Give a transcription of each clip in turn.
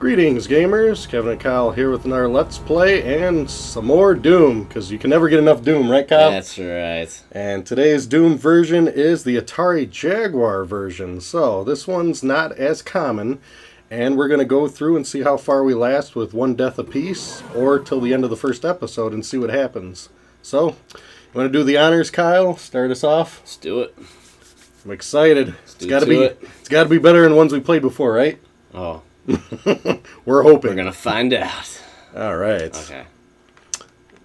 Greetings, gamers. Kevin and Kyle here with another Let's Play and some more Doom, because you can never get enough Doom, right, Kyle? That's right. And today's Doom version is the Atari Jaguar version, so this one's not as common, and we're going to go through and see how far we last with one death apiece, or till the end of the first episode and see what happens. So, you want to do the honors, Kyle? Start us off? Let's do it. I'm excited. It's got to be better than ones we played before, right? Oh. We're hoping. We're going to find out. All right. Okay.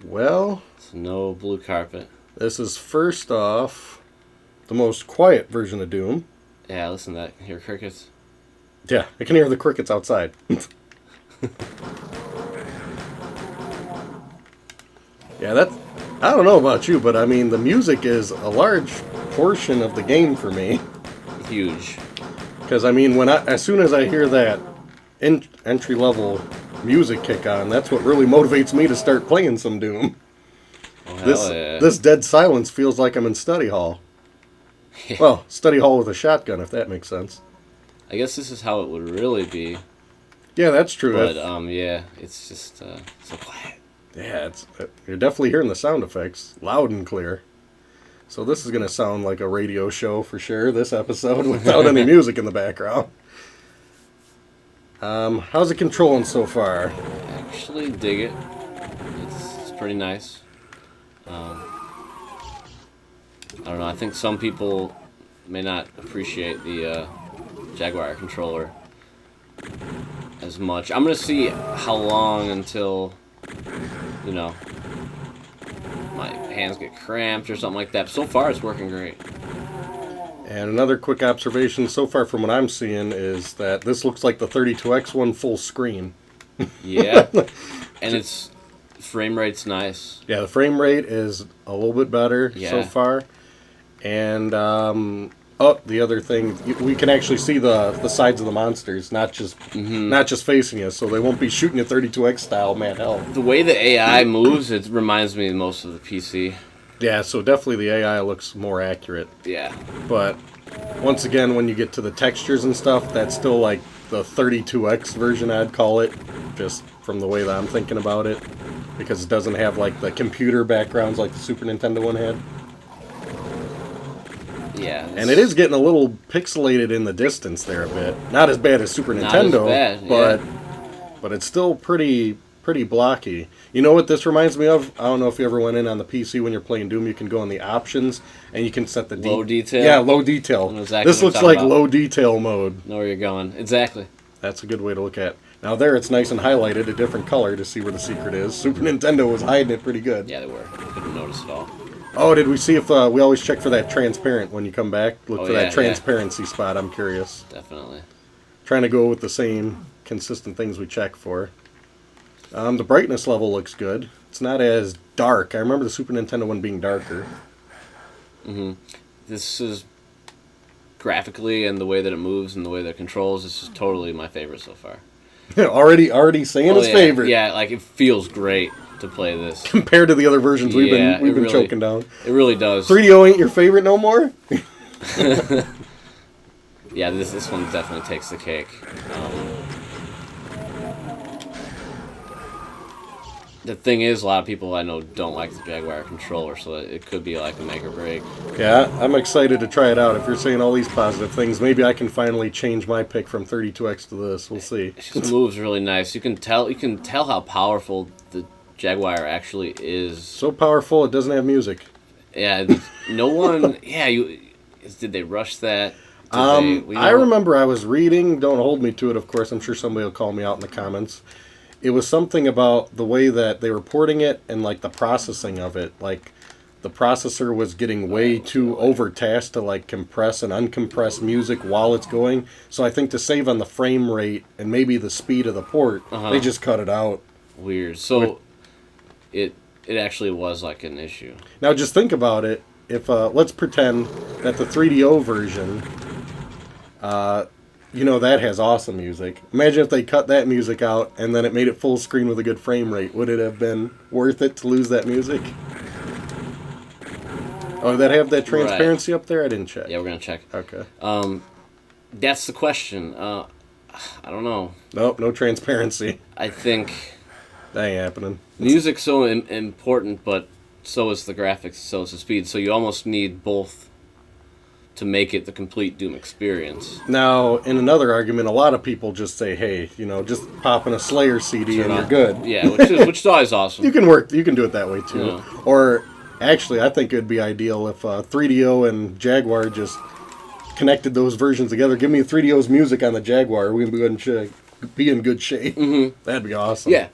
Well, so no blue carpet. This is first off the most quiet version of Doom. Yeah, listen to that. Hear crickets? Yeah, I can hear the crickets outside. Yeah, I don't know about you, but I mean, the music is a large portion of the game for me. Huge. Because, I mean, as soon as I hear that entry-level music kick on, that's what really motivates me to start playing some Doom. Oh, hell This dead silence feels like I'm in study hall. Yeah. Well, study hall with a shotgun, if that makes sense. I guess this is how it would really be. Yeah, that's true. But, yeah, it's just so quiet. Yeah, you're definitely hearing the sound effects loud and clear. So this is going to sound like a radio show for sure, this episode, without any music in the background. How's it controlling so far? I actually dig it. It's pretty nice. I don't know, I think some people may not appreciate the Jaguar controller as much. I'm going to see how long until, you know, my hands get cramped or something like that. So far, it's working great. And another quick observation so far from what I'm seeing is that this looks like the 32X one full screen. Yeah, and its frame rate's nice. Yeah, the frame rate is a little bit better so Yeah. far. And, the other thing, we can actually see the sides of the monsters, not just facing us, so they won't be shooting at 32X style, man, hell. The way the AI moves, it reminds me most of the PC. Yeah, so definitely the AI looks more accurate. Yeah. But once again, when you get to the textures and stuff, that's still like the 32X version, I'd call it, just from the way that I'm thinking about it, because it doesn't have like the computer backgrounds like the Super Nintendo one had. Yeah. And it is getting a little pixelated in the distance there a bit. Not as bad as Super Nintendo, as bad, but it's still pretty blocky. You know what this reminds me of? I don't know if you ever went in on the PC when you're playing Doom. You can go in the options and you can set the low detail. Yeah, low detail. Exactly this looks like low detail mode. Know where you're going. Exactly. That's a good way to look at it. Now there it's nice and highlighted, a different color to see where the secret is. Super Nintendo was hiding it pretty good. Yeah, they were. Couldn't notice at all. Oh, did we see if we always check for that transparent when you come back? Look for that yeah. transparency spot. I'm curious. Definitely. Trying to go with the same consistent things we check for. The brightness level looks good. It's not as dark. I remember the Super Nintendo one being darker. Mm-hmm. This is graphically and the way that it moves and the way that it controls. This is totally my favorite so far. already saying his favorite. Yeah, like it feels great to play this compared to the other versions we've been really, choking down. It really does. 3DO ain't your favorite no more. Yeah, this one definitely takes the cake. The thing is, a lot of people I know don't like the Jaguar controller, so it could be like a make or break. Yeah, I'm excited to try it out. If you're saying all these positive things, maybe I can finally change my pick from 32X to this. We'll see. It just moves really nice. You can tell how powerful the Jaguar actually is. So powerful, it doesn't have music. Yeah, no one. Yeah, did they rush that? I remember I was reading. Don't hold me to it, of course. I'm sure somebody will call me out in the comments. It was something about the way that they were porting it and like the processing of it. Like the processor was getting way too overtasked to like compress and uncompress music while it's going. So I think to save on the frame rate and maybe the speed of the port, they just cut it out. Weird. So it actually was like an issue. Now just think about it. If let's pretend that the 3DO version, that has awesome music. Imagine if they cut that music out and then it made it full screen with a good frame rate. Would it have been worth it to lose that music? Oh, did that have that transparency up there? I didn't check. Yeah, we're going to check. Okay. That's the question. I don't know. Nope, no transparency. I think That ain't happening. music's so important, but so is the graphics, so is the speed. So you almost need both to make it the complete Doom experience. Now, in another argument, a lot of people just say, "Hey, just pop in a Slayer CD and you're good." Yeah, which is always awesome. You can do it that way too. Yeah. Or actually, I think it'd be ideal if 3DO and Jaguar just connected those versions together. Give me 3DO's music on the Jaguar. We'd be in good shape. Mm-hmm. That'd be awesome. Yeah.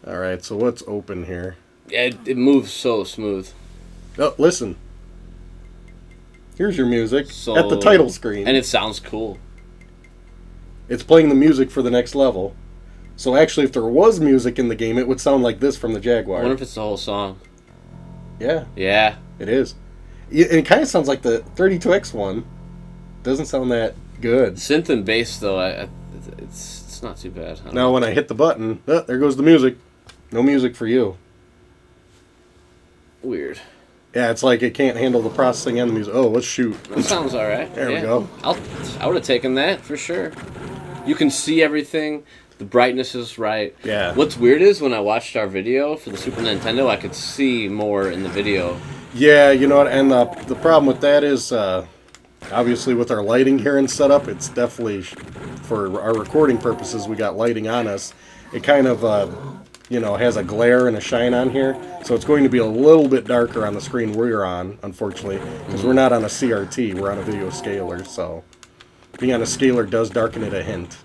All right, so what's open here? Yeah, it moves so smooth. Oh, listen. Here's your music So, at the title screen. And it sounds cool. It's playing the music for the next level. So actually, if there was music in the game, it would sound like this from the Jaguar. I wonder if it's the whole song. Yeah, Yeah. it is. It kind of sounds like the 32X one. Doesn't sound that good. Synth and bass, though, it's not too bad. Now, when I hit the button, there goes the music. No music for you. Weird. Yeah, it's like it can't handle the processing and the music. Oh, let's shoot. That sounds all right. There we go. I would have taken that for sure. You can see everything. The brightness is right. Yeah. What's weird is when I watched our video for the Super Nintendo, I could see more in the video. Yeah, you know what? And the problem with that is, obviously, with our lighting here and setup, it's definitely, for our recording purposes, we got lighting on us. It kind of, has a glare and a shine on here. So it's going to be a little bit darker on the screen we're on, unfortunately, because we're not on a CRT. We're on a video scaler, so being on a scaler does darken it a hint.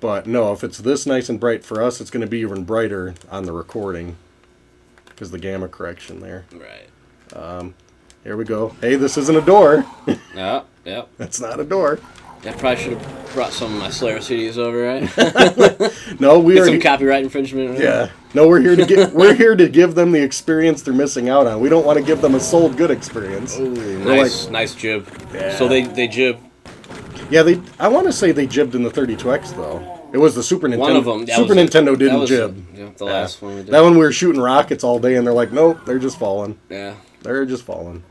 But no, if it's this nice and bright for us, it's going to be even brighter on the recording because the gamma correction there. Right. Here we go. Hey, this isn't a door. Yeah. That's not a door. I probably should have brought some of my Slayer CDs over, right? No, we Get are some copyright infringement. Yeah. No, we're here to give them the experience they're missing out on. We don't want to give them a sold good experience. Ooh, We're nice jib. Yeah. So they jib. Yeah, I want to say they jibbed in the 32X though. It was the Super Nintendo. One of them. Nintendo didn't jib. The last one we did. That one we were shooting rockets all day, and they're like, nope, they're just falling. Yeah. They're just falling.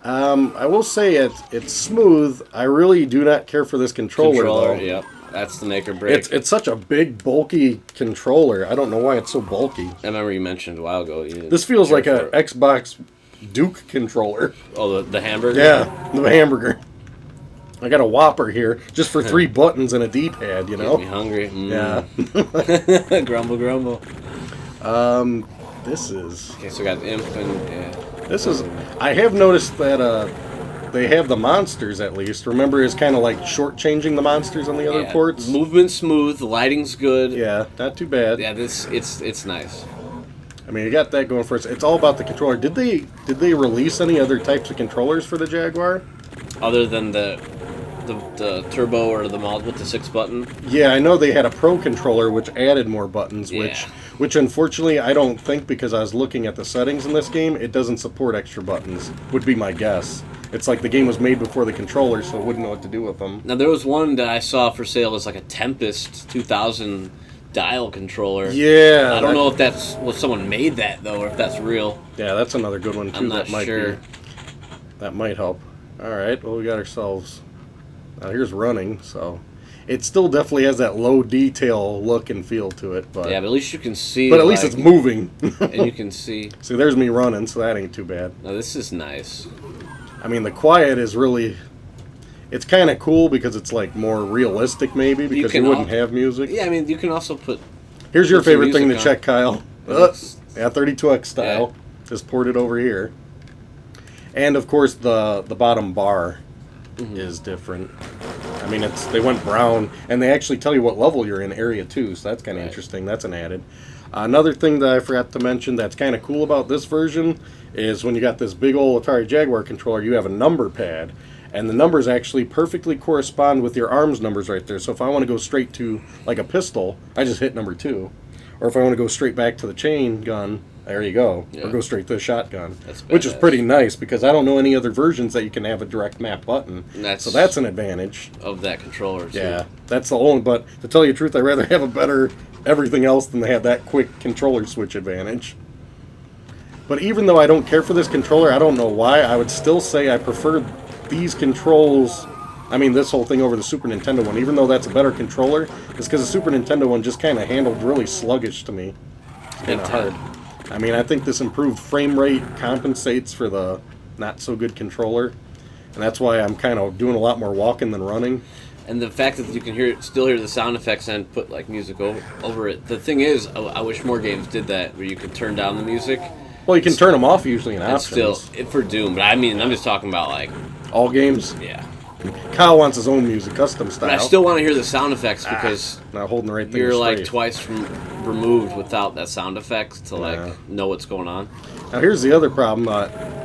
I will say it's smooth. I really do not care for this controller though. Yep. That's the make or break. It's such a big, bulky controller. I don't know why it's so bulky. I remember you mentioned a while ago. This feels like a Xbox Duke controller. Oh, the hamburger? Yeah, the hamburger. I got a Whopper here just for 3 buttons and a D-pad, you know? Get me hungry. Yeah. Grumble, grumble. This is... Okay, so we got Imp and... Yeah. This is... I have noticed that they have the monsters, at least. Remember, it's kind of like shortchanging the monsters on the other ports? Movement's smooth, the lighting's good. Yeah, not too bad. Yeah, it's nice. I mean, you got that going for us. It's all about the controller. Did they release any other types of controllers for the Jaguar? Other than the turbo or the mod with the 6 button? Yeah, I know they had a Pro controller which added more buttons, Yeah. which unfortunately I don't think, because I was looking at the settings in this game, it doesn't support extra buttons, would be my guess. It's like the game was made before the controller, so it wouldn't know what to do with them. Now, there was one that I saw for sale as like a Tempest 2000 dial controller. Yeah. I don't know if that's... Well, someone made that, though, or if that's real. Yeah, that's another good one, too. I'm not sure. That might help. Alright, well, we got ourselves... here's running, so... It still definitely has that low detail look and feel to it, but... Yeah, but at least you can see... But at least it's moving. And you can see... See, there's me running, so that ain't too bad. Now, this is nice. I mean, the quiet is really... It's kind of cool because it's, like, more realistic, maybe, because you wouldn't have music. Yeah, I mean, you can also put... Here's your some favorite thing to music on. check, Kyle. Yeah, 32X style. Yeah. Just ported over here. And, of course, the bottom bar is different. I mean, they went brown, and they actually tell you what level you're in area 2, so that's kind of interesting. That's an added. Another thing that I forgot to mention that's kind of cool about this version is when you got this big old Atari Jaguar controller, you have a number pad, and the numbers actually perfectly correspond with your arms numbers right there. So if I want to go straight to, like, a pistol, I just hit number 2. Or if I want to go straight back to the chain gun, there you go. Yeah. Or go straight to the shotgun. That's which is badass. pretty nice, because I don't know any other versions that you can have a direct map button. That's so that's an advantage. of that controller, too. Yeah, that's the only. But to tell you the truth, I'd rather have a better everything else than to have that quick controller switch advantage. But even though I don't care for this controller, I don't know why, I would still say I prefer these controls I mean, this whole thing over the Super Nintendo one, even though that's a better controller, is because the Super Nintendo one just kind of handled really sluggish to me. Kind of hard. I mean, I think this improved frame rate compensates for the not-so-good controller, and that's why I'm kind of doing a lot more walking than running. And the fact that you can still hear the sound effects and put like music over it. The thing is, I wish more games did that, where you could turn down the music. Well, you can turn them off usually in options. Still, for Doom, but I mean, I'm just talking about like all games. Yeah. Kyle wants his own music, custom style. But I still want to hear the sound effects because not holding the right thing. You're straight. like twice removed without that sound effect to like know what's going on. Now here's the other problem: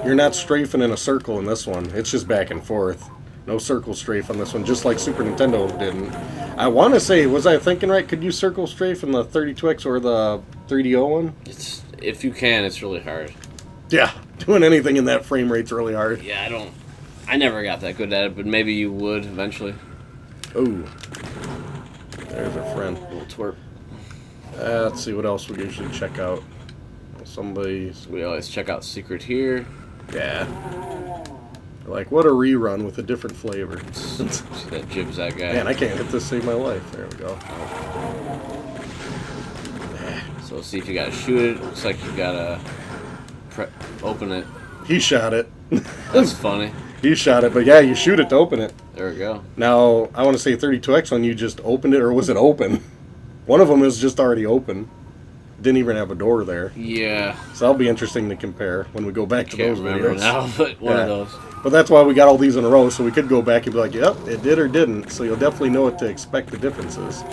you're not strafing in a circle in this one. It's just back and forth. No circle strafe on this one, just like Super Nintendo didn't. I want to say, was I thinking right? Could you circle strafe in the 32X or the 3DO one? If you can, it's really hard. Yeah, doing anything in that frame rate's really hard. Yeah, I never got that good at it, but maybe you would eventually. Ooh. There's our friend. A little twerp. Let's see what else we usually check out. We always check out Secret here. Yeah. Like, what a rerun with a different flavor. See that Jibs that guy. Man, I can't hit this to save my life. There we go. So let's see if you gotta shoot it. Looks like you gotta open it. He shot it. That's funny. He shot it, but yeah, you shoot it to open it. There we go. Now, I want to say 32X one, you just opened it, or was it open? One of them is just already open. Didn't even have a door there. Yeah. So that'll be interesting to compare when we go back to those videos. Now, but one of those. But that's why we got all these in a row, so we could go back and be like, yep, it did or didn't. So you'll definitely know what to expect the differences.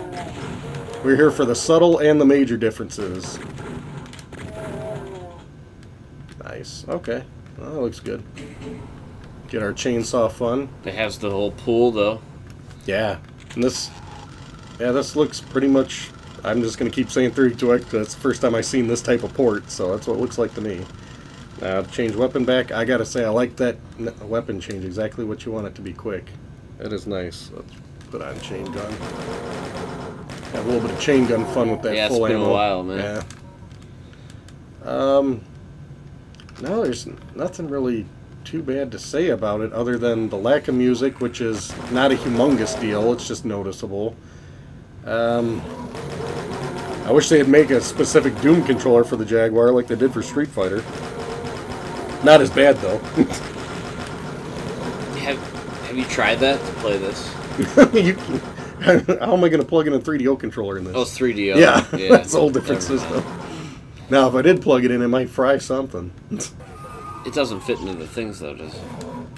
We're here for the subtle and the major differences. Nice. Okay. Well, that looks good. Get our chainsaw fun. It has the whole pool, though. Yeah. And this looks pretty much... I'm just going to keep saying 32X because it's the first time I've seen this type of port, so that's what it looks like to me. Change weapon back. I got to say, I like that weapon change. Exactly what you want it to be quick. That is nice. Let's put on chain gun. Have a little bit of chain gun fun with that full ammo. Yeah, it's been a while, man. Yeah. No, there's nothing really too bad to say about it other than the lack of music, which is not a humongous deal. It's just noticeable. I wish they'd make a specific Doom controller for the Jaguar like they did for Street Fighter. Not as bad, though. Have you tried that to play this? How am I going to plug in a 3DO controller in this? Oh, it's 3DO. Yeah, that's a whole different system. Now, if I did plug it in, it might fry something. It doesn't fit into the things, though, does it?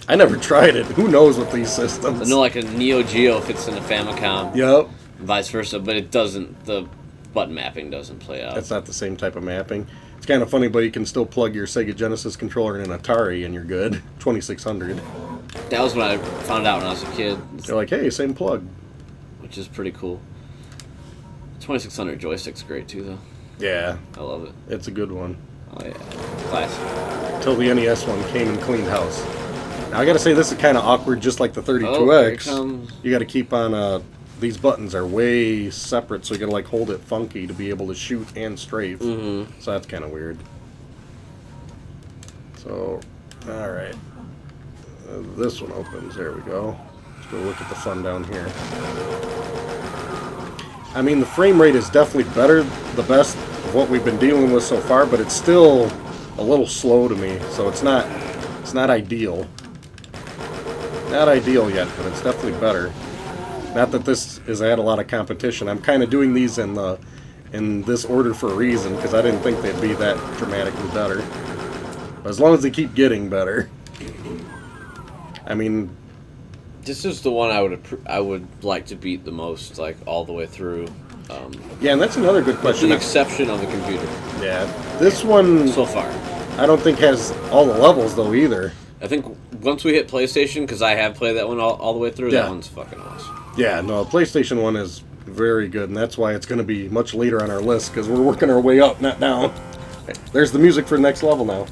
I never tried it. Who knows with these systems? I know, like a Neo Geo fits in a Famicom. Yep. Vice versa, but it doesn't. The button mapping doesn't play out. It's not the same type of mapping. It's kind of funny, but you can still plug your Sega Genesis controller in an Atari and you're good. 2600. That was when I found out when I was a kid. They're like, hey, same plug. Which is pretty cool. 2600 joystick's great too, though. Yeah. I love it. It's a good one. Oh, yeah. Classic. Until the NES one came and cleaned house. Now, I gotta say, this is kind of awkward, just like the 32X. Oh, here it comes. You gotta keep on, these buttons are way separate, so you gotta, like, hold it funky to be able to shoot and strafe. Mm-hmm. So that's kind of weird. So, alright. This one opens. There we go. Let's go look at the fun down here. I mean, the frame rate is definitely better, the best of what we've been dealing with so far, but it's still a little slow to me, so it's not ideal. Not ideal yet, but it's definitely better. Not that this has had a lot of competition. I'm kind of doing these in this order for a reason, because I didn't think they'd be that dramatically better. But as long as they keep getting better. I mean, this is the one I would like to beat the most, like all the way through. Yeah, and that's another good question. With the exception of the computer. Yeah, this one so far, I don't think has all the levels though either. I think once we hit PlayStation, because I have played that one all the way through, that one's fucking awesome. Yeah, no, PlayStation 1 is very good, and that's why it's going to be much later on our list, because we're working our way up, not down. There's the music for the next level now.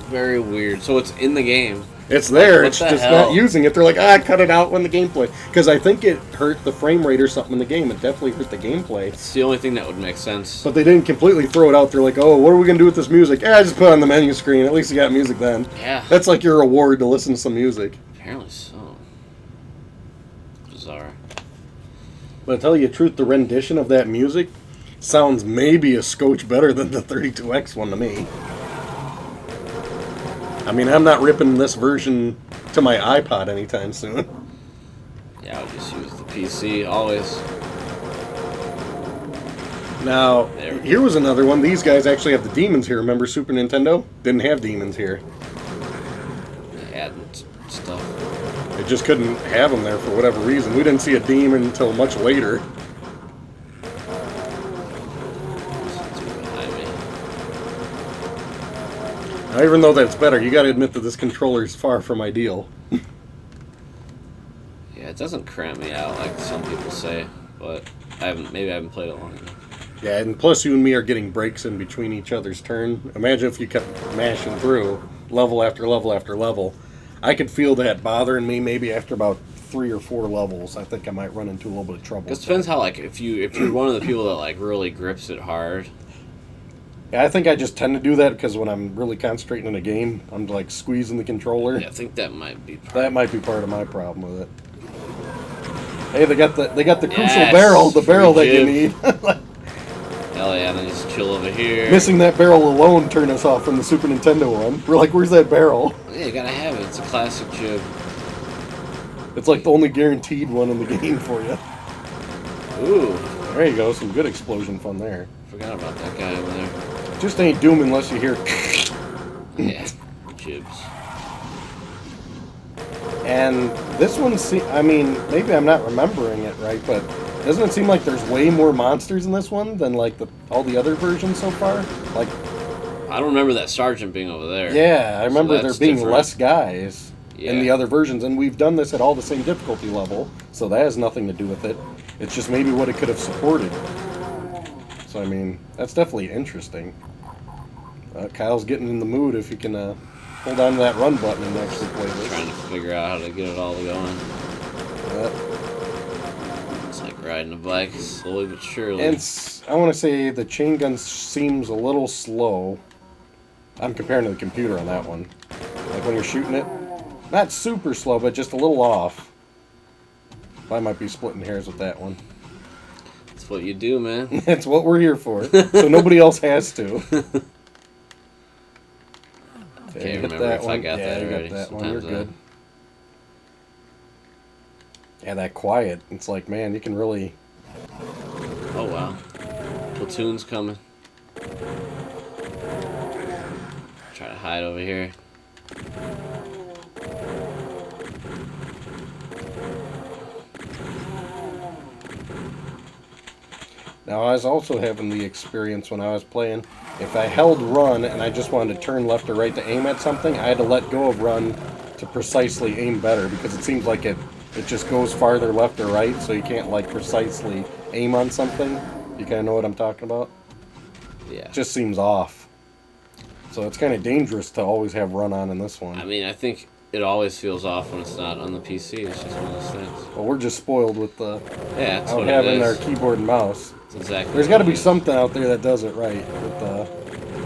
Very weird. So it's in the game. It's there, Like, it's just not using it. They're like, cut it out when the gameplay. Because I think it hurt the frame rate or something in the game. It definitely hurt the gameplay. It's the only thing that would make sense. But they didn't completely throw it out. They're like, oh, what are we going to do with this music? Just put it on the menu screen. At least you got music then. Yeah. That's like your reward to listen to some music. That's like your reward to listen to some music. Apparently so. Now, if I did plug it in, it might fry something. It's the only thing that would make sense. But they didn't completely throw it out. They're like, oh, what are we going to do with this music? Just put it on the menu screen. At least you got music then. Yeah. Apparently so. are. But to tell you the truth, the rendition of that music sounds maybe a scotch better than the 32X one to me. I mean, I'm not ripping this version to my iPod anytime soon. Yeah, I would just use the PC always. Now, here was another one. These guys actually have the demons here. Remember Super Nintendo? Didn't have demons here. Adding stuff. They just couldn't have them there for whatever reason. We didn't see a demon until much later. Behind me. Now, even though that's better, you got to admit that this controller is far from ideal. Yeah, it doesn't cramp me out like some people say, but maybe I haven't played it long enough. Yeah, and plus you and me are getting breaks in between each other's turn. Imagine if you kept mashing through level after level after level. I could feel that bothering me maybe after about 3 or 4 levels. I think I might run into a little bit of trouble. It depends how, like, if you're one of the people that, like, really grips it hard. Yeah, I think I just tend to do that because when I'm really concentrating in a game, I'm, like, squeezing the controller. Yeah, I think that might be part of my problem with it. Hey, they got the crucial Yes, barrel, the barrel that you jib. need. Hell yeah, then just chill over here. Missing that barrel alone turned us off from the Super Nintendo one. We're like, where's that barrel? Yeah, you gotta have it. It's a classic jib. It's like the only guaranteed one in the game for you. Ooh, There you go, some good explosion fun there. forgot about that guy over there. Just ain't Doom unless you hear. Yeah, jibs. And this one, I mean, maybe I'm not remembering it right, but doesn't it seem like there's way more monsters in this one than like all the other versions so far? Like, I don't remember that sergeant being over there. yeah, I remember there that's being different. less guys in Yeah. the other versions, and we've done this at all the same difficulty level, so that has nothing to do with it. It's just maybe what it could have supported. So I mean, that's definitely interesting. Kyle's getting in the mood if you can hold on to that run button and actually play this. Trying to figure out how to get it all going. It's like riding a bike, slowly but surely. And I want to say the chain gun seems a little slow. I'm comparing to the computer on that one. Like when you're shooting it, not super slow, but just a little off. I might be splitting hairs with that one. That's what you do, man. That's what we're here for. So nobody else has to. Can't remember if I got that already. Got that one. You're Sometimes good. Yeah, that quiet. It's like, man, you can really. Oh wow, platoon's coming. Try to hide over here. Now, I was also having the experience when I was playing. If I held run and I just wanted to turn left or right to aim at something, I had to let go of run to precisely aim better because it seems like it just goes farther left or right, so you can't like precisely aim on something. You kind of know what I'm talking about? Yeah. It just seems off. So it's kind of dangerous to always have run on in this one. I mean, I think it always feels off when it's not on the PC. It's just one of those things. Well, we're just spoiled with the Yeah, that's out what it having our is. keyboard and mouse. It's exactly. There's got to be something out there that does it right.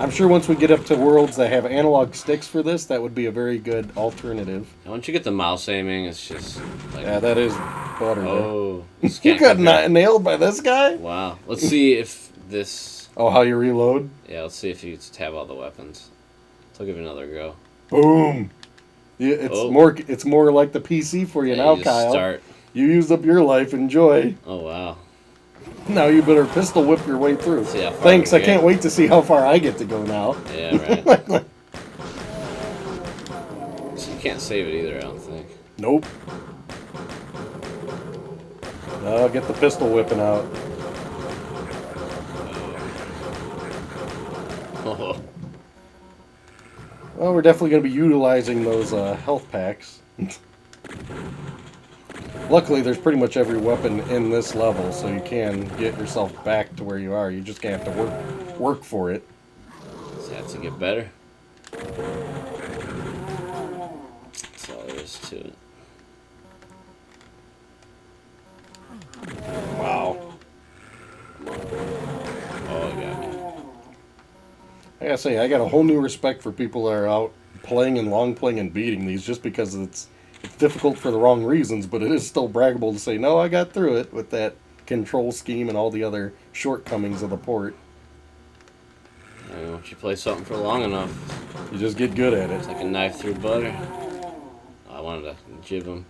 I'm sure once we get up to worlds that have analog sticks for this, that would be a very good alternative. And once you get the mouse aiming, it's just like. Yeah, that is butter. Oh. You got nailed by this guy? Wow. Let's see if this. Oh, how you reload? Yeah, let's see if you tab all the weapons. I'll give it another go. Boom. Yeah, it's more like the PC for you Yeah, now, you just Kyle. start. You used up your life. Enjoy. Oh wow. Now you better pistol whip your way through. See how far Thanks. we I get. can't wait to see how far I get to go now. Yeah, right. So you can't save it either, I don't think. Nope. I'll get the pistol whipping out. Oh. Well, we're definitely going to be utilizing those health packs. Luckily, there's pretty much every weapon in this level, so you can get yourself back to where you are. You just gonna have to work for it. Just have to get better. That's all there is to it. Wow. Oh, it got me. I gotta say, I got a whole new respect for people that are out playing and long playing and beating these, just because It's difficult for the wrong reasons, but it is still braggable to say, no, I got through it with that control scheme and all the other shortcomings of the port. Once you play something for long enough, you just get good at it. It's like a knife through butter. I wanted to jib him.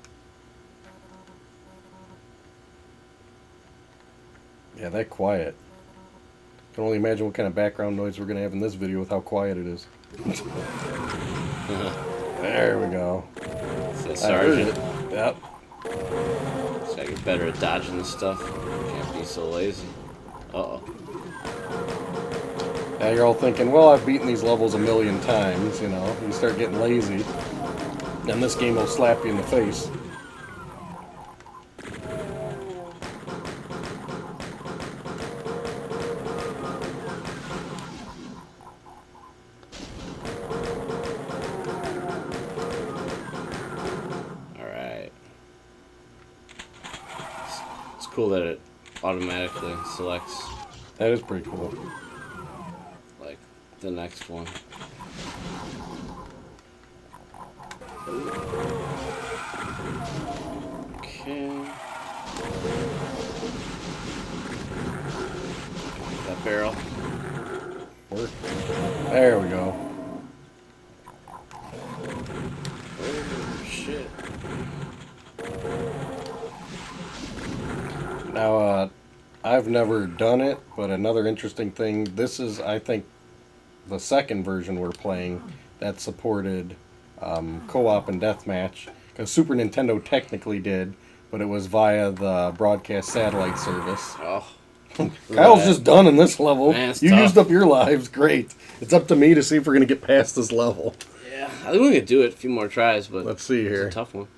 Yeah, that quiet. I can only imagine what kind of background noise we're going to have in this video with how quiet it is. There we go. It's a sergeant. Yep. So I get better at dodging this stuff. Can't be so lazy. Uh-oh. Now you're all thinking, well, I've beaten these levels a million times, you know. You start getting lazy, then this game will slap you in the face. It's cool that it automatically selects. That is pretty cool. Like the next one. Okay. That barrel. Work. There we go. Oh, shit. Now, I've never done it, but another interesting thing, this is, I think, the second version we're playing that supported co-op and deathmatch, because Super Nintendo technically did, but it was via the broadcast satellite service. Oh. Kyle's just done in this level. Man, you tough. used up your lives. Great. It's up to me to see if we're going to get past this level. Yeah, I think we could do it a few more tries, but let's see here. It's a tough one.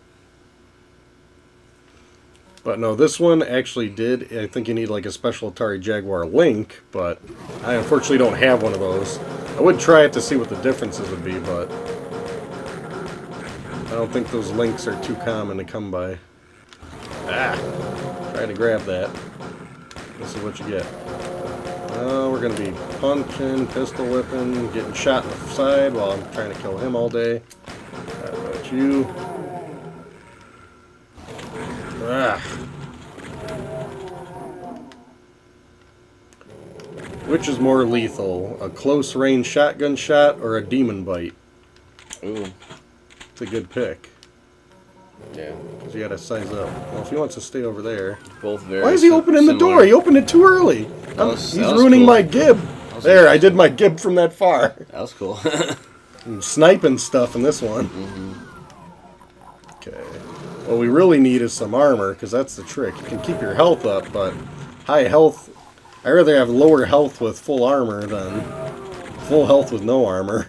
But no, this one actually did. I think you need like a special Atari Jaguar link, but I unfortunately don't have one of those. I would try it to see what the differences would be, but I don't think those links are too common to come by. Ah! Try to grab that. This is what you get. We're going to be punching, pistol whipping, getting shot in the side while I'm trying to kill him all day. How about you? Ah. Which is more lethal, a close range shotgun shot or a demon bite? Ooh. It's a good pick. Yeah. Because you gotta size up. Well, if he wants to stay over there. Both very Why is he opening the door? He opened it too early. He's ruining cool. my gib. There, I did my gib from that far. That was cool. I'm sniping stuff in this one. Okay. What we really need is some armor, because that's the trick. You can keep your health up, but high health... I'd rather have lower health with full armor than full health with no armor.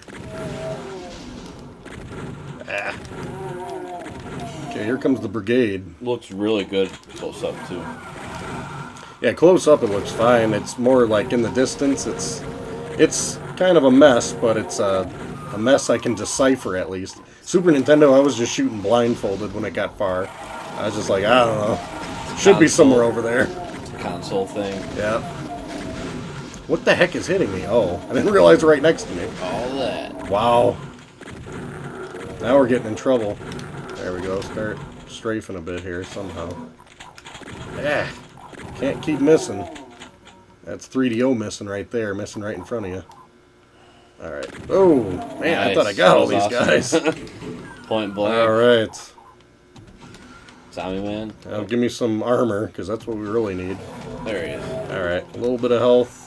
Ah. Okay, here comes the brigade. Looks really good close up, too. Yeah, close up it looks fine. It's more like in the distance. It's kind of a mess, but it's a mess I can decipher at least. Super Nintendo, I was just shooting blindfolded when it got far. I was just like, I don't know. Should be somewhere over there. Console thing. Yeah. What the heck is hitting me? Oh, I didn't realize right next to me. All that. Wow. Now we're getting in trouble. There we go. Start strafing a bit here somehow. Yeah. Can't keep missing. That's 3DO missing right there. Missing right in front of you. Alright. Oh, man, nice. I thought I got all these awesome. guys. Point blank. Alright. Zombie man. Now give me some armor, because that's what we really need. There he is. Alright, a little bit of health.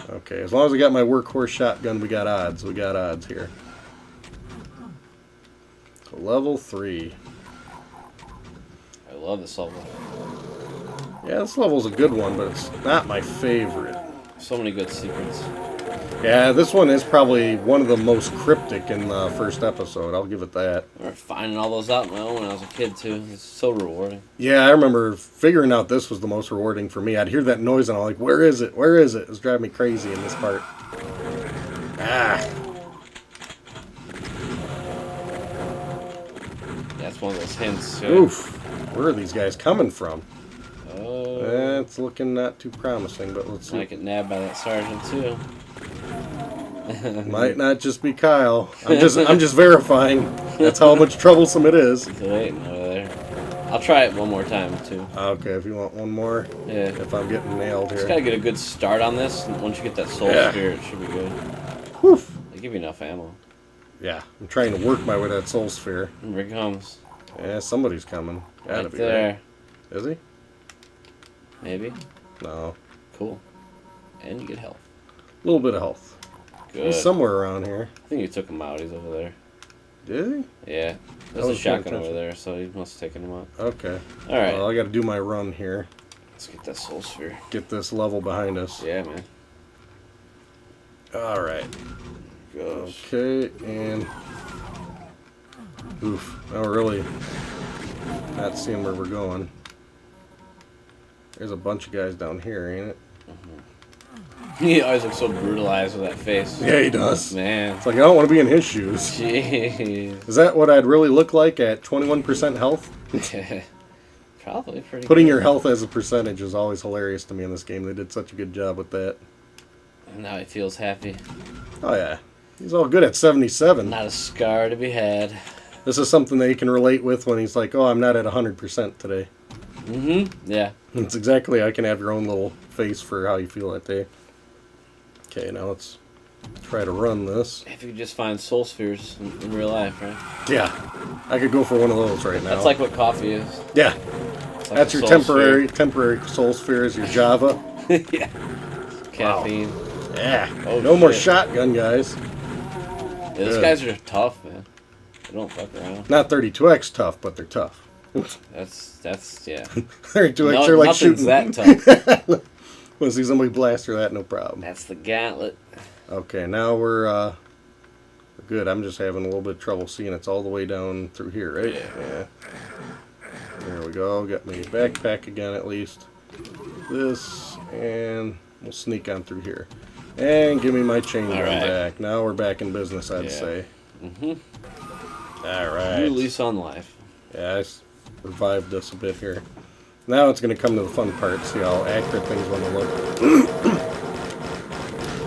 Okay, as long as I got my workhorse shotgun, we got odds. We got odds here. So level 3. I love this level. Yeah, this level's a good one, but it's not my favorite. So many good secrets. Yeah, this one is probably one of the most cryptic in the first episode. I'll give it that. I remember finding all those out on my own when I was a kid, too. It's so rewarding. Yeah, I remember figuring out this was the most rewarding for me. I'd hear that noise and I'm like, where is it? Where is it? It was driving me crazy in this part. Ah. Yeah, it's one of those hints. Yeah. Oof. Where are these guys coming from? Oh. That's looking not too promising, but let's see. Might get nabbed by that sergeant, too. Might not just be Kyle. I'm just verifying. That's how much troublesome it is. He's waiting over there. I'll try it one more time, too. Okay, if you want one more. Yeah. If I'm getting nailed here. Just gotta get a good start on this, and once you get that soul sphere, it should be good. Whew. They give you enough ammo. Yeah, I'm trying to work my way to that soul sphere. Here it comes. Yeah, somebody's coming. Gotta Right be there. Right. Is he? Maybe. No. Cool. And you get health. A little bit of health. Good. He's somewhere around here. I think you took him out. He's over there. Did he? Yeah. There's a shotgun over there, so he must have taken him out. Okay. Alright. Well, I gotta do my run here. Let's get that soul sphere. Get this level behind us. Yeah, man. Alright. Gosh. Okay, and... Oof. Now we're really not seeing where we're going. There's a bunch of guys down here, ain't it? He always looks so brutalized with that face. Yeah, he does. Man. It's like, I don't want to be in his shoes. Jeez. Is that what I'd really look like at 21% health? Probably pretty Putting good. your health as a percentage is always hilarious to me in this game. They did such a good job with that. And now he feels happy. Oh, yeah. He's all good at 77. Not a scar to be had. This is something that he can relate with when he's like, oh, I'm not at 100% today. Mm-hmm. Yeah. It's exactly, I can have your own little face for how you feel that day. Okay, now let's try to run this. If you could just find soul spheres in real life, right? Yeah, I could go for one of those right now. That's like what coffee is. Yeah, It's like that's a your soul temporary soul sphere is your Java. sphere. Yeah. Caffeine. Yeah, Oh, no more shit. shotgun, guys. Yeah, these Good. guys are tough, man. They don't fuck around. Not 32X tough, but they're tough. That's yeah. 32X are like Nothing's shooting. that tough. Want to see somebody blast through that? No problem. That's the gauntlet. Okay, now we're good. I'm just having a little bit of trouble seeing it's all the way down through here, right? Yeah. There we go. Got my backpack again at least. This, and we'll sneak on through here. And give me my chain gun right. back. Now we're back in business, I'd Yeah. say. Mm-hmm. All right. New lease on life. Yeah, I revived us a bit here. Now it's going to come to the fun part. See how accurate things want to look.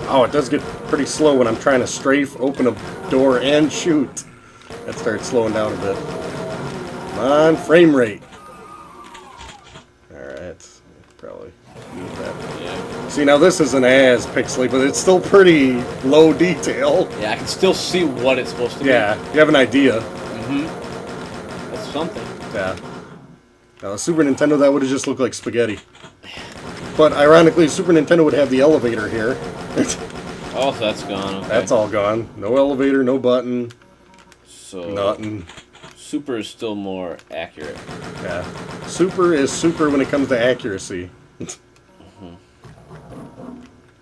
Oh, it does get pretty slow when I'm trying to strafe, open a door, and shoot. That starts slowing down a bit. Come on, frame rate. Alright, probably need that. Yeah. See, now this isn't as pixely, but it's still pretty low detail. Yeah, I can still see what it's supposed to be. Yeah, you have an idea. Mm-hmm. That's something. Yeah. Now, Super Nintendo, that would have just looked like spaghetti. But ironically, Super Nintendo would have the elevator here. Oh, so that's gone. Okay. That's all gone. No elevator, no button, So nothing. Super is still more accurate. Yeah. Super is super when it comes to accuracy.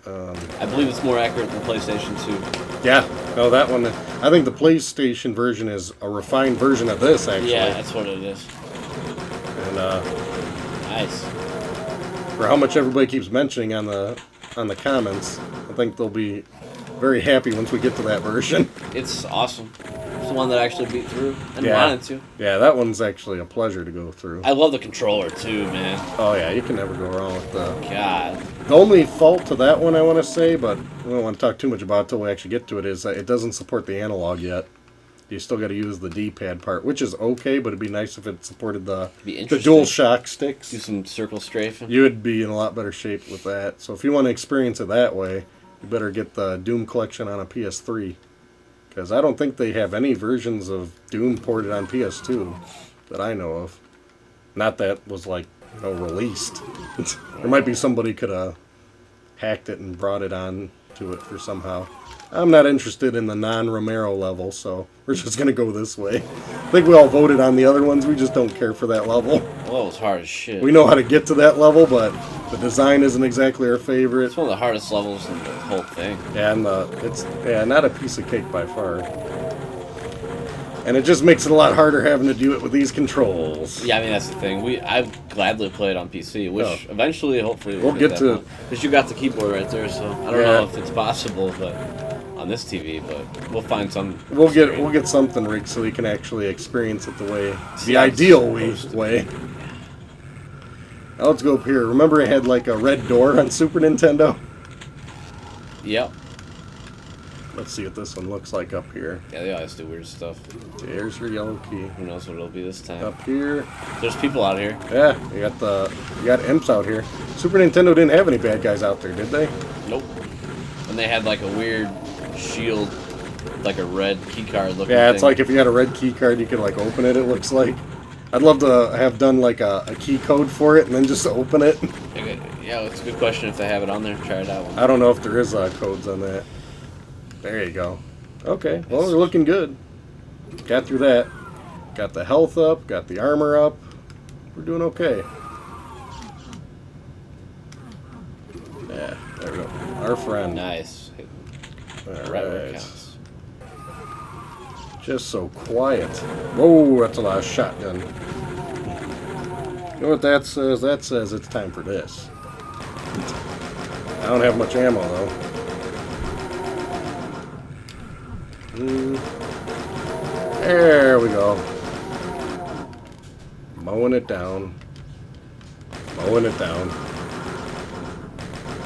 I believe it's more accurate than PlayStation 2. Yeah. No, that one. I think the PlayStation version is a refined version of this, actually. Yeah, that's what it is. And Nice. for how much everybody keeps mentioning on the comments, I think they'll be very happy once we get to that version. It's awesome. It's the one that I actually beat through and Yeah. wanted to. Yeah, that one's actually a pleasure to go through. I love the controller too, man. Oh yeah, you can never go wrong with the. God. The only fault to that one I want to say, but we don't want to talk too much about it till we actually get to it, is that it doesn't support the analog yet. You still got to use the D-pad part, which is okay, but it'd be nice if it supported the interesting. dual shock sticks. Do some circle strafing. You would be in a lot better shape with that. So if you want to experience it that way, you better get the Doom collection on a PS3. Because I don't think they have any versions of Doom ported on PS2 that I know of. Not that was like, released. There might be somebody could have hacked it and brought it on to it for somehow. I'm not interested in the non-Romero level, so we're just going to go this way. I think we all voted on the other ones, we just don't care for that level. Well, it was hard as shit. We know how to get to that level, but the design isn't exactly our favorite. It's one of the hardest levels in the whole thing. And it's not a piece of cake by far. And it just makes it a lot harder having to do it with these controls. Yeah, I mean, that's the thing. I gladly play it on PC, which eventually, hopefully, We'll get to it. Because you got the keyboard right there, so I don't know if it's possible, but on this TV, but we'll find some. We'll get something rigged so we can actually experience it the how ideal it's way. Now let's go up here. Remember it had like a red door on Super Nintendo? Yep. Let's see what this one looks like up here. Yeah, they always do weird stuff. There's your yellow key. Who knows what it'll be this time? Up here. There's people out here. Yeah, you got imps out here. Super Nintendo didn't have any bad guys out there, did they? Nope. And they had like a weird shield, like a red key card looking Yeah, it's thing. like if you had a red key card, you could like open it. It looks like. I'd love to have done like a key code for it and then just open it. Yeah, it's a good question if they have it on there. Try it out. I don't know if there is codes on that. There you go. Okay, well, they're looking good. Got through that. Got the health up, got the armor up. We're doing okay. Yeah, there we go. Our friend. Nice. All Right where it right. counts. Just so quiet. Whoa, that's a lot of shotgun. You know what that says? That says it's time for this. I don't have much ammo, though. There we go. Mowing it down. Mowing it down.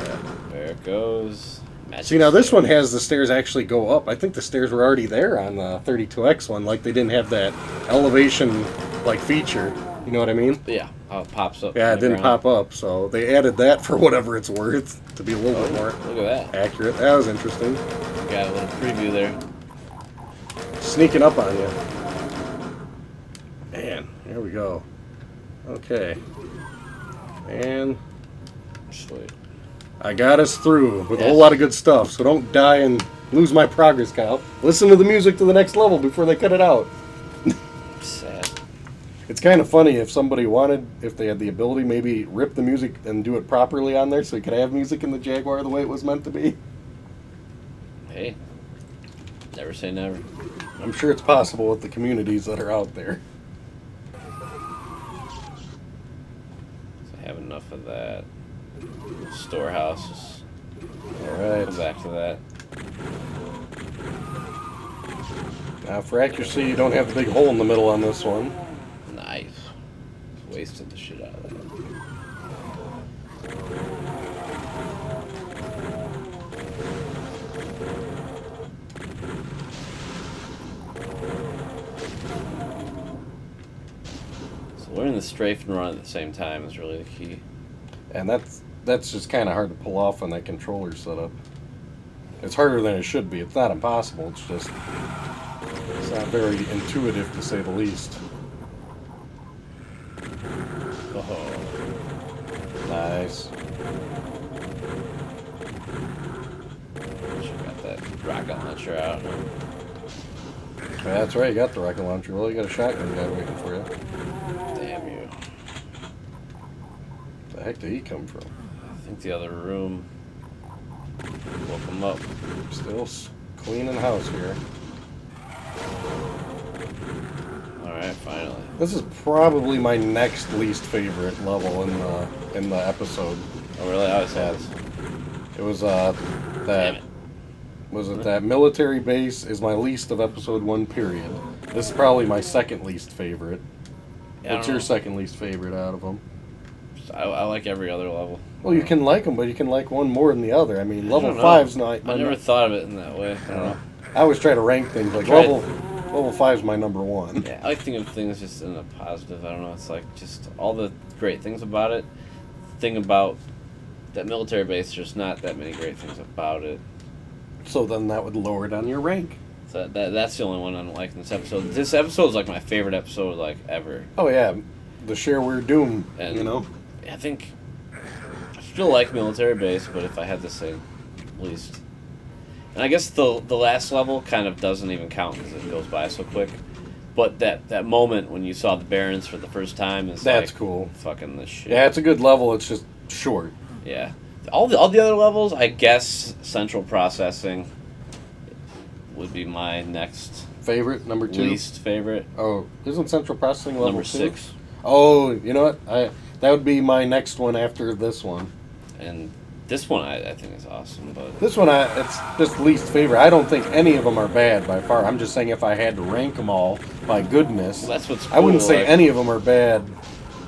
Yeah. There it goes. Magic See, now this stairs. one has the stairs actually go up. I think the stairs were already there on the 32X one. Like, they didn't have that elevation, like, feature. You know what I mean? Yeah, how it pops up. Yeah, from it the didn't ground. pop up, so they added that for whatever it's worth to be a little bit more Look at that. accurate. That was interesting. Got a little preview there. Sneaking up on you. Man, here we go. Okay. And Sweet. I got us through with a whole lot of good stuff, so don't die and lose my progress, Kyle. Listen to the music to the next level before they cut it out. Sad. It's kind of funny if somebody wanted, if they had the ability, maybe rip the music and do it properly on there so you could have music in the Jaguar the way it was meant to be. Hey. Never say never. I'm sure it's possible with the communities that are out there. So I have enough of that. Storehouses. Alright. Come back to that. Now, for accuracy, you don't have the big hole in the middle on this one. Nice. Wasted the shit out of that. So learning the strafe and run at the same time is really the key. And that's just kind of hard to pull off on that controller setup. It's harder than it should be. It's not impossible. It's just it's not very intuitive to say the least. Oh, Nice. should got that rocket launcher out. Yeah, that's right. You got the rocket launcher. Well, you got a shotgun guy waiting for you. Damn you. The heck did he come from? I think the other room woke him up. Still cleaning house here. Alright, finally. This is probably my next least favorite level in the episode. Oh, really? I always has. It was Damn that it. was it that military base is my least of episode 1 period. This is probably my second least favorite. Yeah, I What's don't your know. second least favorite out of them? I like every other level. Well, you can like them, but you can like one more than the other. I mean, level don't know. 5's not. I never thought of it in that way. I don't know. I always try to rank things like Tried- level 5's my number 1. Yeah, I like thinking of things just in a positive. I don't know. It's like just all the great things about it. The thing about that military base, there's not that many great things about it. So then that would lower it on your rank. So that's the only one I don't like in this episode. This episode is like my favorite episode like ever. Oh yeah, the shareware doom. And You know. I think I still like military base, but if I had to say least, and I guess the last level kind of doesn't even count because it goes by so quick. But that moment when you saw the Barons for the first time is That's like cool. fucking the shit. Yeah, it's a good level. It's just short. Yeah. All the other levels, I guess central processing would be my next Favorite number 2. least favorite. Oh, isn't central processing level Number 2? 6. Oh, you know what? That would be my next one after this one. And this one I think is awesome, but This one, it's just least favorite. I don't think any of them are bad by far. I'm just saying if I had to rank them all by goodness, well, that's what's cool. I wouldn't say like, any of them are bad.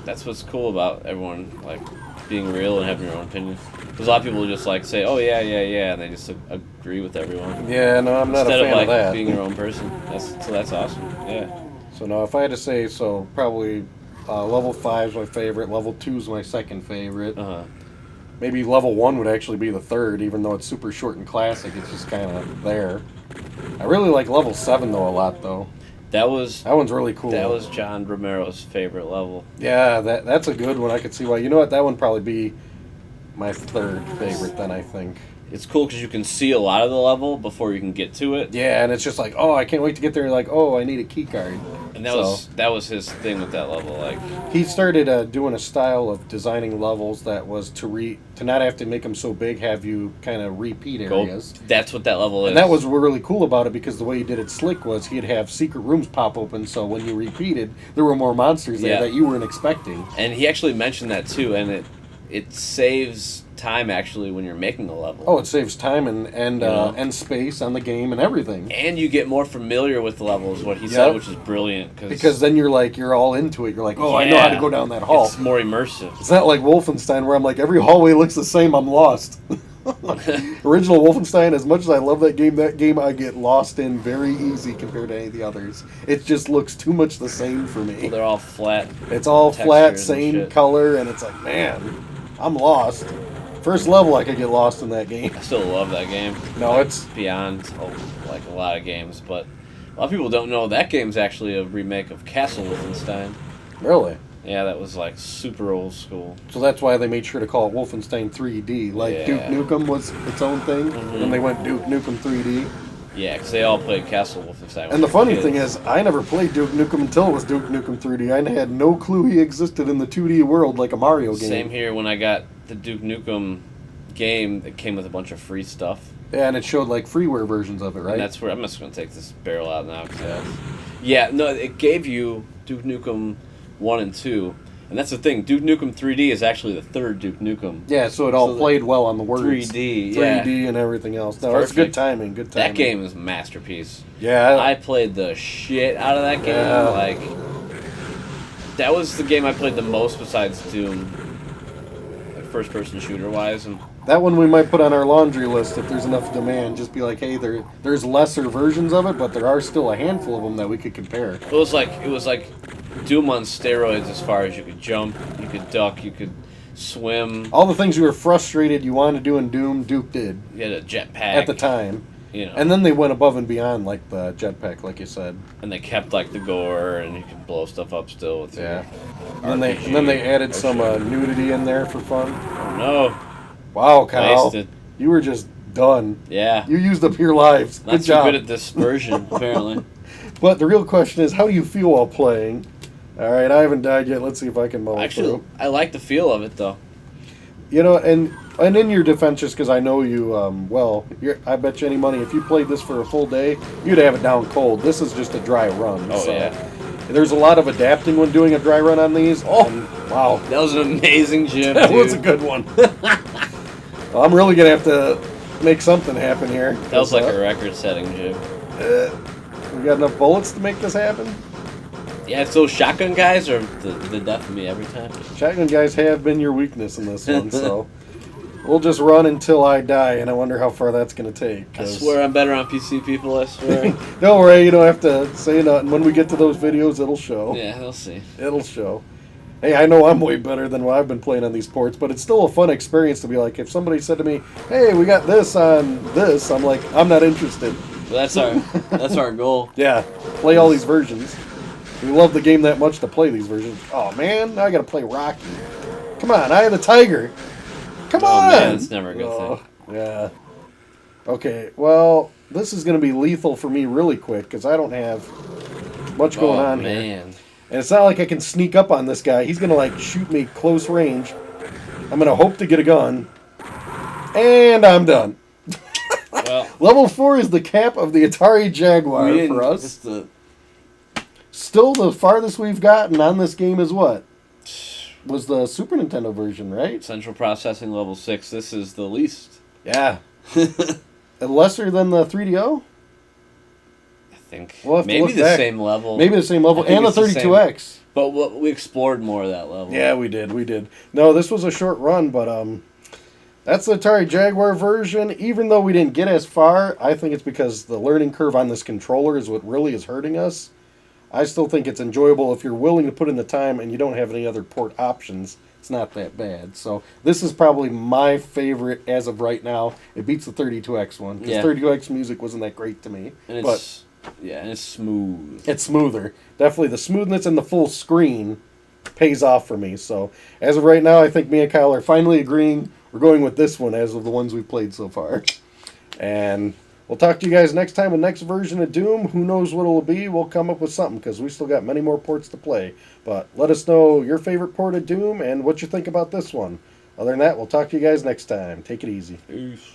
That's what's cool about everyone like being real and having your own opinion. Because a lot of people just like say, "Oh yeah, yeah, yeah," and they just agree with everyone. Yeah, no, I'm not Instead a fan of like that. being your own person. That's awesome. Yeah. So no, if I had to say, so probably level 5 is my favorite, level 2 is my second favorite. Maybe level 1 would actually be the third, even though it's super short and classic. It's just kind of there. I really like level 7 though a lot though. That one's really cool. That was John Romero's favorite level. Yeah, that's a good one. I could see why. You know what? That one probably be my third favorite then, I think. It's cool because you can see a lot of the level before you can get to it. Yeah, and it's just like, oh, I can't wait to get there. You're like, oh, I need a key card. And that was his thing with that level. Like he started doing a style of designing levels that was to not have to make them so big, have you kind of repeat areas. That's what that level is. And that was really cool about it because the way he did it slick was he'd have secret rooms pop open, so when you repeated, there were more monsters there that you weren't expecting. And he actually mentioned that too, and it saves time actually when you're making a level. Oh, it saves time and space on the game and everything. And you get more familiar with the levels, what he said, which is brilliant. Because then you're all into it. You're like, oh, I know how to go down that hall. It's more immersive. It's not like Wolfenstein where I'm like, every hallway looks the same, I'm lost. Original Wolfenstein, as much as I love that game I get lost in very easy compared to any of the others. It just looks too much the same for me. Well, they're all flat. It's all flat, same color, and it's like, man, I'm lost. First level, I could get lost in that game. I still love that game. No, it's beyond like a lot of games, but a lot of people don't know that game's actually a remake of Castle Wolfenstein. Really? Yeah, that was like super old school. So that's why they made sure to call it Wolfenstein 3D. Like Duke Nukem was its own thing, and they went Duke Nukem 3D. Yeah, because they all played Castle Wolfenstein. And the funny thing is, I never played Duke Nukem until it was Duke Nukem 3D. I had no clue he existed in the 2D world like a Mario game. Same here when I got the Duke Nukem game that came with a bunch of free stuff. Yeah, and it showed like freeware versions of it, right? And that's where I'm just going to take this barrel out now. It gave you Duke Nukem 1 and 2. And that's the thing, Duke Nukem 3D is actually the third Duke Nukem. Yeah, so it all played well on the words. 3D and everything else. No, it's good timing, That game is a masterpiece. Yeah. I played the shit out of that game. Yeah. Like, that was the game I played the most besides Doom. Like, first-person shooter-wise. And that one we might put on our laundry list if there's enough demand. Just be like, hey, there's lesser versions of it, but there are still a handful of them that we could compare. It was like Doom on steroids as far as you could jump, you could duck, you could swim. All the things you were frustrated you wanted to do in Doom, Duke did. You had a jetpack. At the time. You know. And then they went above and beyond, like the jetpack, like you said. And they kept like the gore, and you could blow stuff up still with and then they added some nudity in there for fun. Oh no! Wow, Kyle, Wasted. You were just done. Yeah, you used up your lives. Not Good job. Good at dispersion, apparently. But the real question is, how do you feel while playing? All right, I haven't died yet. Let's see if I can mull through. I like the feel of it though. You know, and in your defense, just because I know you I bet you any money, if you played this for a full day, you'd have it down cold. This is just a dry run. Oh, yeah. There's a lot of adapting when doing a dry run on these. Oh, wow. That was an amazing gym, That was a good one. Well, I'm really going to have to make something happen here. That was like a record-setting gym. We got enough bullets to make this happen? Yeah, it's those shotgun guys are the death of me every time. Shotgun guys have been your weakness in this one, so we'll just run until I die, and I wonder how far that's going to take. I swear I'm better on PC, people, I swear. Don't worry, you don't have to say nothing. When we get to those videos, it'll show. Yeah, they'll see. It'll show. Hey, I know I'm way better than what I've been playing on these ports, but it's still a fun experience to be like, if somebody said to me, hey, we got this on this, I'm like, I'm not interested. Well, that's our goal. Yeah, play all these versions. We love the game that much to play these versions. Oh, man, now I got to play Rocky. Come on, Eye of the Tiger. Come on. Man, it's never a good thing. Yeah. Okay, well, this is going to be lethal for me really quick because I don't have much going on here. And it's not like I can sneak up on this guy. He's going to, like, shoot me close range. I'm going to hope to get a gun. And I'm done. Well, Level 4 is the cap of the Atari Jaguar for us. Still, the farthest we've gotten on this game is what? Was the Super Nintendo version, right? Central Processing Level 6. This is the least. Yeah. Lesser than the 3DO? I think. We'll maybe the same level. Maybe the same level. And the 32X. But we explored more of that level. Yeah, we did. No, this was a short run, but that's the Atari Jaguar version. Even though we didn't get as far, I think it's because the learning curve on this controller is what really is hurting us. I still think it's enjoyable if you're willing to put in the time and you don't have any other port options. It's not that bad. So this is probably my favorite as of right now. It beats the 32X one because 32X music wasn't that great to me. And it's and it's smooth. It's smoother. Definitely the smoothness and the full screen pays off for me. So as of right now, I think me and Kyle are finally agreeing. We're going with this one as of the ones we've played so far. And we'll talk to you guys next time with next version of Doom. Who knows what it'll be? We'll come up with something because we still got many more ports to play. But let us know your favorite port of Doom and what you think about this one. Other than that, we'll talk to you guys next time. Take it easy. Peace.